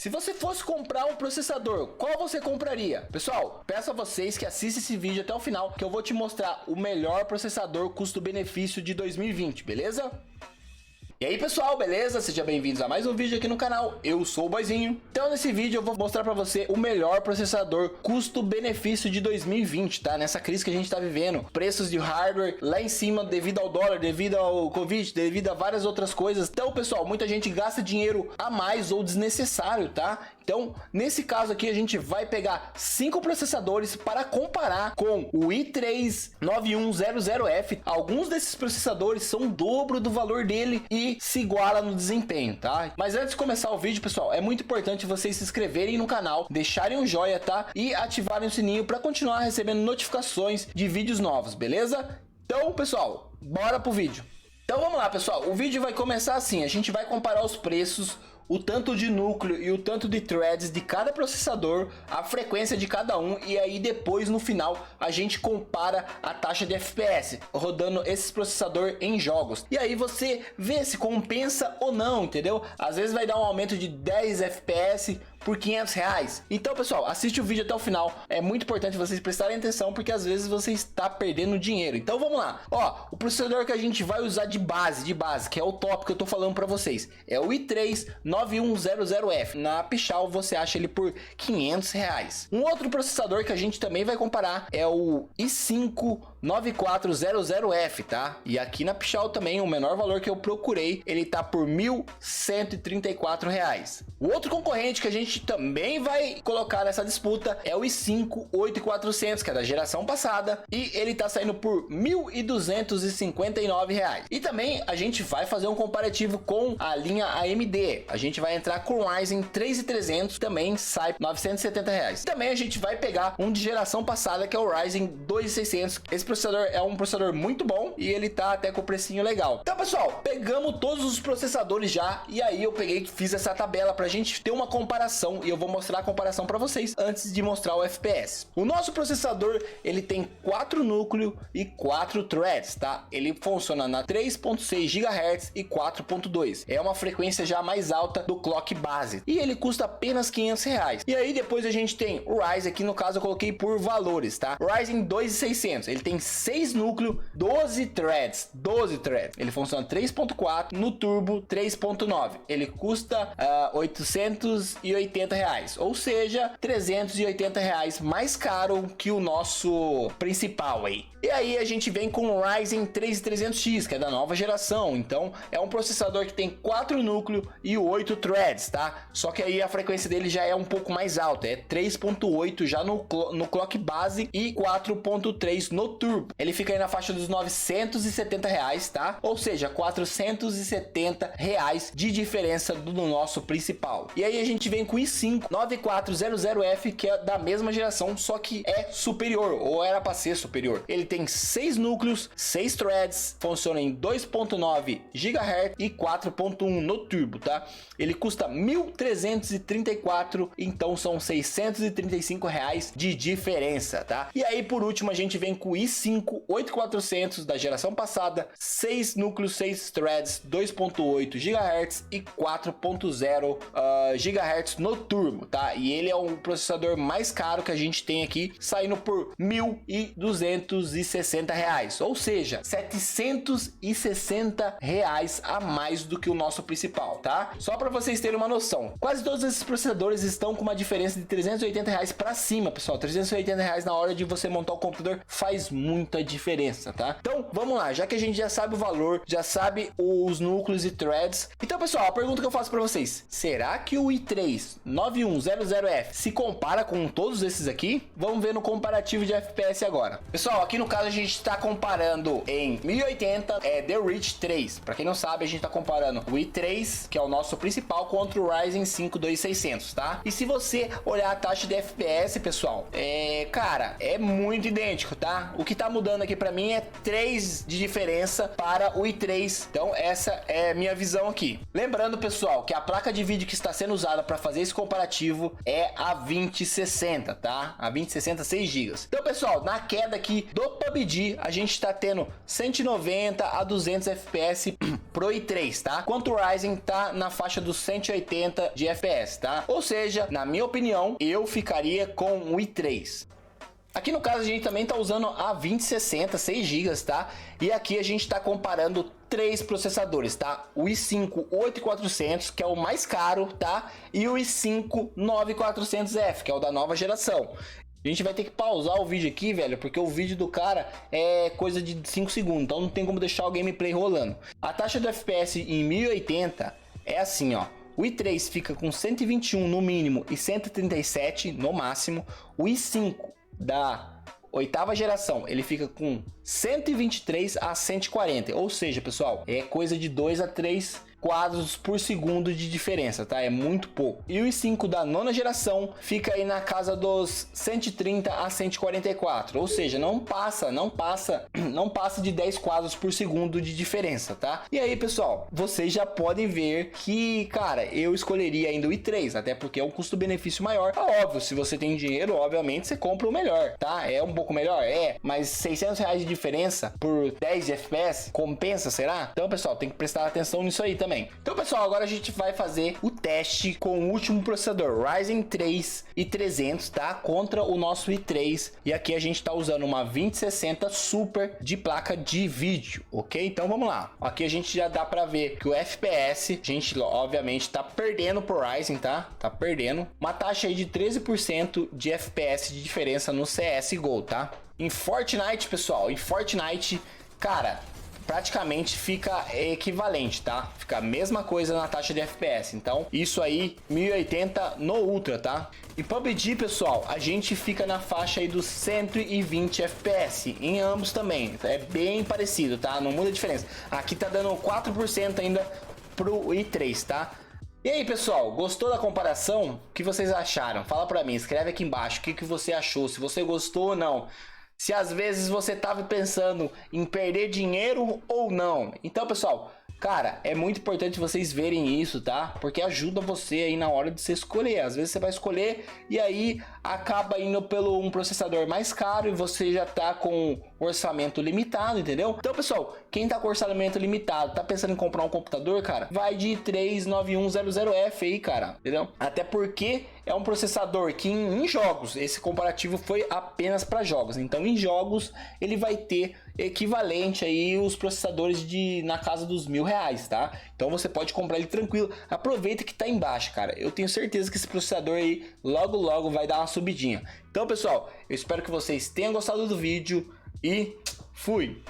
Se você fosse comprar um processador, qual você compraria? Pessoal, peço a vocês que assistam esse vídeo até o final, que eu vou te mostrar o melhor processador custo-benefício de 2020, beleza? E aí pessoal, beleza? Sejam bem-vindos a mais um vídeo aqui no canal, eu sou o Boizinho. Então nesse vídeo eu vou mostrar pra você o melhor processador custo-benefício de 2020, tá? Nessa crise que a gente tá vivendo, preços de hardware lá em cima devido ao dólar, devido ao Covid, devido a várias outras coisas. Então pessoal, muita gente gasta dinheiro a mais ou desnecessário, tá? Então nesse caso aqui a gente vai pegar 5 processadores para comparar com o i3 9100F. Alguns desses processadores são o dobro do valor dele e se iguala no desempenho, tá? Mas antes de começar o vídeo, pessoal, é muito importante vocês se inscreverem no canal, deixarem um joinha, tá? E ativarem o sininho para continuar recebendo notificações de vídeos novos, beleza? Então, pessoal, bora pro vídeo. Então vamos lá, pessoal, o vídeo vai começar assim, a gente vai comparar os preços, o tanto de núcleo e o tanto de threads de cada processador, a frequência de cada um, e aí depois no final a gente compara a taxa de FPS rodando esses processadores em jogos. E aí você vê se compensa ou não, entendeu? Às vezes vai dar um aumento de 10 FPS por 500 reais. Então pessoal, assiste o vídeo até o final, é muito importante vocês prestarem atenção porque às vezes você está perdendo dinheiro. Então vamos lá, ó, o processador que a gente vai usar de base, que é o top que eu tô falando para vocês, é o i3 9100F. Na Pichau você acha ele por 500 reais. Um outro processador que a gente também vai comparar é o i5 9400F, tá? E aqui na Pichau também o menor valor que eu procurei, ele tá por 1.134 reais. O outro concorrente que a gente também vai colocar nessa disputa é o i5 8400, que é da geração passada, e ele tá saindo por 1.259 reais. E também a gente vai fazer um comparativo com a linha AMD. A gente vai entrar com o Ryzen 3300, também sai 970 reais. Também a gente vai pegar um de geração passada, que é o Ryzen 2600. Esse processador é um processador muito bom e ele tá até com precinho legal. Então pessoal, pegamos todos os processadores já, e aí eu fiz essa tabela pra gente ter uma comparação, e eu vou mostrar a comparação para vocês antes de mostrar o FPS. O nosso processador, ele tem 4 núcleos e 4 threads, tá? Ele funciona na 3.6 GHz e 4.2. É uma frequência já mais alta do clock base, e ele custa apenas 500 reais. E aí depois a gente tem o Ryzen, aqui no caso eu coloquei por valores, tá? Ryzen 2600, ele tem 6 núcleos, 12 threads. Ele funciona 3.4 no turbo 3.9. Ele custa 880 reais, ou seja, 380 reais mais caro que o nosso principal aí. E aí a gente vem com o Ryzen 3300X, que é da nova geração. Então é um processador que tem 4 núcleos e 8 threads, tá? Só que aí a frequência dele já é um pouco mais alta, é 3.8 já no clock base e 4.3 no turbo. Ele fica aí na faixa dos 970 reais, tá? Ou seja, 470 reais de diferença do nosso principal. E aí a gente vem com o i5 9400F, que é da mesma geração, só que é superior, ou era para ser superior. Ele tem 6 núcleos, 6 threads, funciona em 2.9 GHz e 4.1 no turbo, tá? Ele custa 1.334, então são 635 reais de diferença, tá? E aí por último a gente vem com o i5 8400 da geração passada, 6 núcleos, 6 threads, 2.8 GHz e 4.0 GHz no turbo, tá? E ele é o processador mais caro que a gente tem aqui, saindo por 1.260 reais, ou seja, 760 reais a mais do que o nosso principal, tá? Só para vocês terem uma noção, quase todos esses processadores estão com uma diferença de 380 reais para cima, pessoal. 380 reais na hora de você montar o computador faz muita diferença, tá? Então vamos lá, já que a gente já sabe o valor, já sabe os núcleos e threads, então pessoal, a pergunta que eu faço para vocês: será que o i3 9100F se compara com todos esses aqui? Vamos ver no comparativo de FPS agora. Pessoal, aqui no caso a gente está comparando em 1080 The Reach 3. Para quem não sabe, a gente está comparando o i3, que é o nosso principal, contra o Ryzen 5 2600, tá? E se você olhar a taxa de FPS, pessoal, cara, é muito idêntico, tá? O que tá mudando aqui para mim é 3 de diferença para o i3. Então essa é minha visão aqui. Lembrando, pessoal, que a placa de vídeo que está sendo usada para fazer esse comparativo é a 2060, tá? A 2060 6 GB. Então, pessoal, na queda aqui do PUBG, a gente está tendo 190 a 200 FPS pro i3, tá? Enquanto o Ryzen tá na faixa dos 180 de FPS, tá? Ou seja, na minha opinião, eu ficaria com o i3. Aqui no caso a gente também tá usando a 2060, 6 GB, tá? E aqui a gente tá comparando três processadores, tá? O i5 8400, que é o mais caro, tá? E o i5 9400F, que é o da nova geração. A gente vai ter que pausar o vídeo aqui, velho, porque o vídeo do cara é coisa de 5 segundos, então não tem como deixar o gameplay rolando. A taxa do FPS em 1080 é assim, ó. O i3 fica com 121 no mínimo e 137 no máximo. O i5 da oitava geração, ele fica com 123 a 140, ou seja, pessoal, é coisa de 2 a 3 quadros por segundo de diferença, tá? É muito pouco. E o i5 da nona geração fica aí na casa dos 130 a 144, ou seja, não passa de 10 quadros por segundo de diferença, tá? E aí, pessoal, vocês já podem ver que, cara, eu escolheria ainda o i3, até porque é um custo-benefício maior. É óbvio, se você tem dinheiro, obviamente você compra o melhor, tá? É um pouco melhor? É, mas 600 reais de diferença por 10 de FPS, compensa, será? Então, pessoal, tem que prestar atenção nisso aí também. Então, pessoal, agora a gente vai fazer o teste com o último processador Ryzen 3 e 300, tá? Contra o nosso i3. E aqui a gente tá usando uma 2060 Super de placa de vídeo, ok? Então vamos lá. Aqui a gente já dá pra ver que o FPS, a gente obviamente tá perdendo pro Ryzen, tá? Tá perdendo. Uma taxa aí de 13% de FPS de diferença no CSGO, tá? Em Fortnite, pessoal, em Fortnite, cara, praticamente fica equivalente, tá? Fica a mesma coisa na taxa de FPS. Então, isso aí, 1080 no Ultra, tá? Em PUBG, pessoal, a gente fica na faixa aí dos 120 FPS. Em ambos também. É bem parecido, tá? Não muda a diferença. Aqui tá dando 4% ainda pro i3, tá? E aí, pessoal, gostou da comparação? O que vocês acharam? Fala pra mim, escreve aqui embaixo o que você achou, se você gostou ou não. Se às vezes você estava pensando em perder dinheiro ou não. Então, pessoal, cara, é muito importante vocês verem isso, tá? Porque ajuda você aí na hora de você escolher. Às vezes você vai escolher e aí acaba indo pelo um processador mais caro e você já tá com orçamento limitado, entendeu? Então, pessoal, quem tá com orçamento limitado, tá pensando em comprar um computador, cara, vai de 39100F aí, cara, entendeu? Até porque é um processador que em jogos, esse comparativo foi apenas para jogos. Então, em jogos, ele vai ter equivalente aí os processadores na casa dos R$1.000, tá? Então, você pode comprar ele tranquilo. Aproveita que tá embaixo, cara. Eu tenho certeza que esse processador aí logo vai dar uma subidinha. Então, pessoal, eu espero que vocês tenham gostado do vídeo e fui!